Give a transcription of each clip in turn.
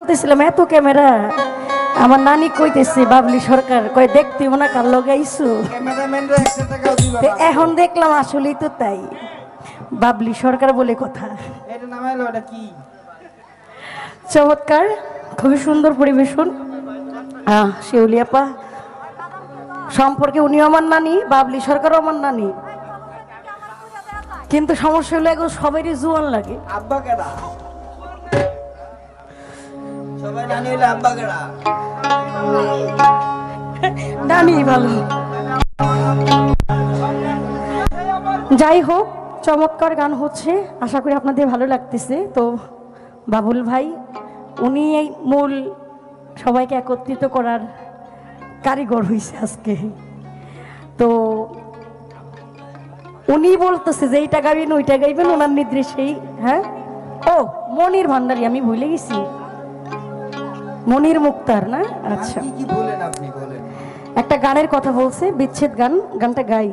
বলতেছিলাম এত ক্যামেরা আমার নানি কইতেছে বাবলি সরকার কয় দেখতে মনে কার লাগাইছো এখন দেখলাম আসলেই তো তাই বাবলি সরকার বলে কথা এটা নামাইলো এটা কি চমৎকার খুবই সুন্দর পরিবেশন শিউলি আপা সম্পর্কে উনিও আমার নানি বাবলি সরকারও আমার নানি কিন্তু সমস্যা হলো এখন সবারই জোয়ান লাগে আব্বা কেডা সবাই নানি হইলে আব্বা কেডা নানি ভালো যাই হোক চমৎকার গান হচ্ছে আশা করি আপনাদের ভালো লাগতেছে তো বাবুল ভাই উনি এই মূল সবাইকে একত্রিত করার কারিগর হয়েছে আজকে তো উনি বলতেছে যে এইটা গাইবেন ওইটা গাইবেন ওনার নির্দেশেই হ্যাঁ ও মনির ভান্ডারী আমি ভুলে গেছি মনির মুক্তার না আচ্ছা কি বলেন আপনি বলেন একটা গানের কথা বলছে বিচ্ছেদ গান গানটা গাই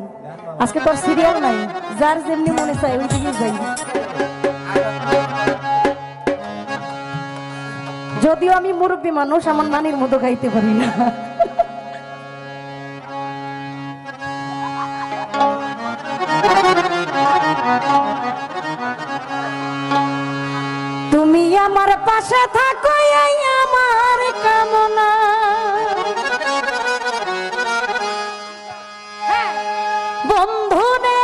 আজকে তোর সিরিয়াল নাই যার যেমনি মনে চায় ওই দিকে যাই যদিও আমি মুরব্বী মানুষ আমার নানির মতো গাইতে পারি না তুমি আমার পাশে থাকো এই আমার কামনা বন্ধু রে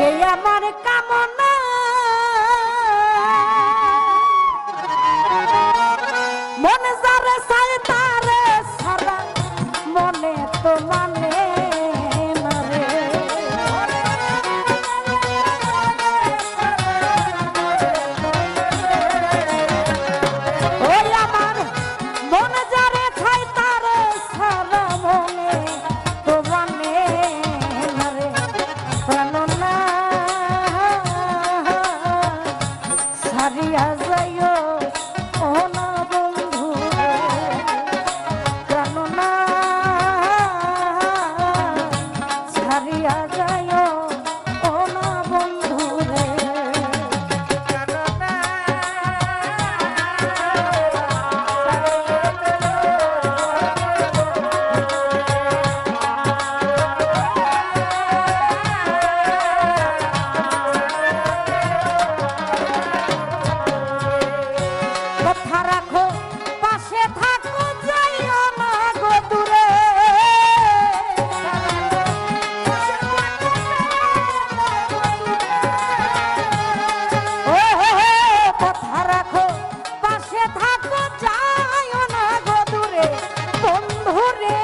এই আমার কামনা মনে যারে চাই তারে সারা মনে তো মানে না রে ওই আমার মনে যারে চাই তারে সারা মনে তো মানে না রে প্রাণ না সারিয়া যাইও ও না বন্ধু রে প্রাণ না সারিয়া যাইও ও না বন্ধু রে কথা রাখো পাশে থাকো যাইও না গো দূরে ও কথা রাখো পাশে থাকো যাইও না গো দূরে বন্ধু রে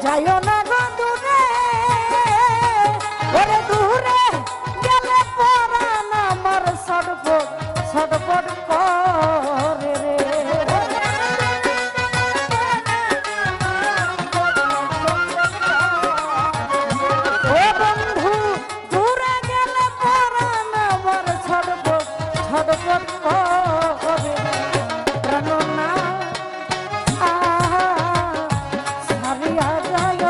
যাইও না গো দূরে ওরে দূরে গেলে পরাণ আমার ছটফট ছটফট করে রে ও বন্ধু দূরে গেলে পরাণ আমার ছটফট ছটফট করে প্রাণ না সারিয়া যায়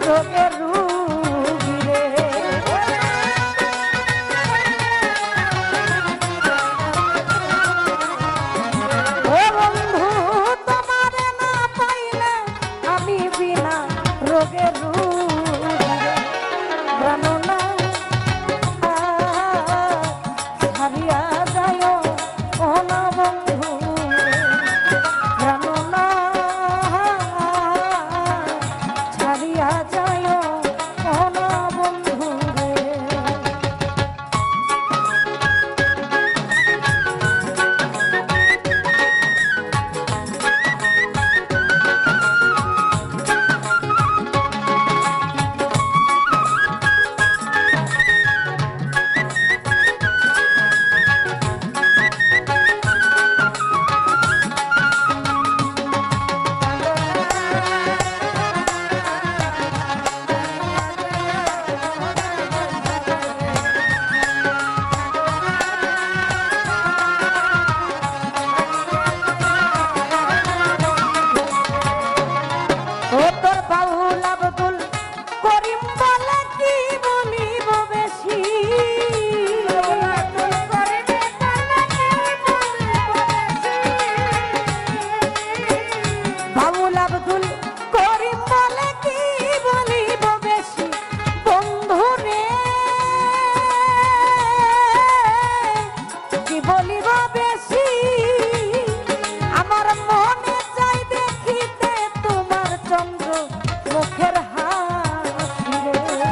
রোগের রুগী রে। ও বন্ধু তোমারে না পাইলে আমি বিনা রোগের রুগী রে। প্রাণনা হারিয়া যায় ও না বন্ধু রে। প্রাণনা ছাড়িয়া যায় ও না বন্ধু রে। ও তোর বাউল আব্দুল করিম বলে কি বলিব বেশি। বাউল আব্দুল করিম বলে কি বলিব বেশি বন্ধু রে। কি বলিব বেশি আমার মনে চাই দেখিতে তোমার চন্দ্র মুখের হাসি রে।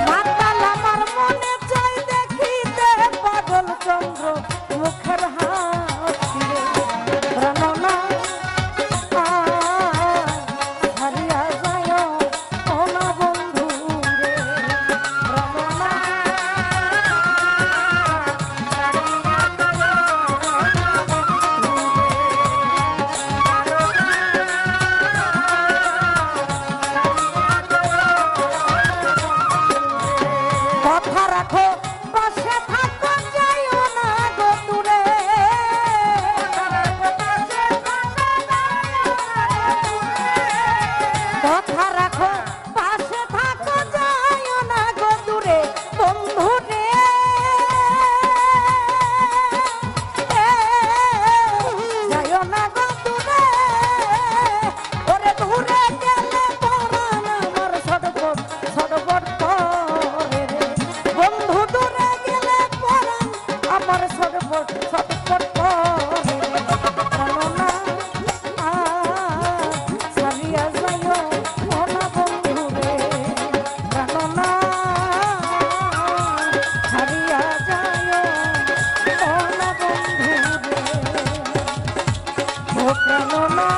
মাতাল আমার মনে চাই দেখিতে পাগল চন্দ্র মুখের হাসি রে। প্রাণনা হারিয়া যায় ও না বন্ধু রে। প্রাণনা কথা রাখো পাশে থাকো যাইও না গো দূরে। কথা রাখো পাশে থাকো যাইও না গো দূরে বন্ধু রে। যাইও না গো দূরে ওরে দূরে গেলে পরাণ আমার ছটফট ছটফট করে রে। বন্ধু দূরে গেলে পরাণ আমার ছটফট ছটফট করে রে। প্রাণনা ছাড়িয়া যায় ও না বন্ধু রে। প্রাণনা ছাড়িয়া যায় ও না বন্ধু রে। ও প্রাণনা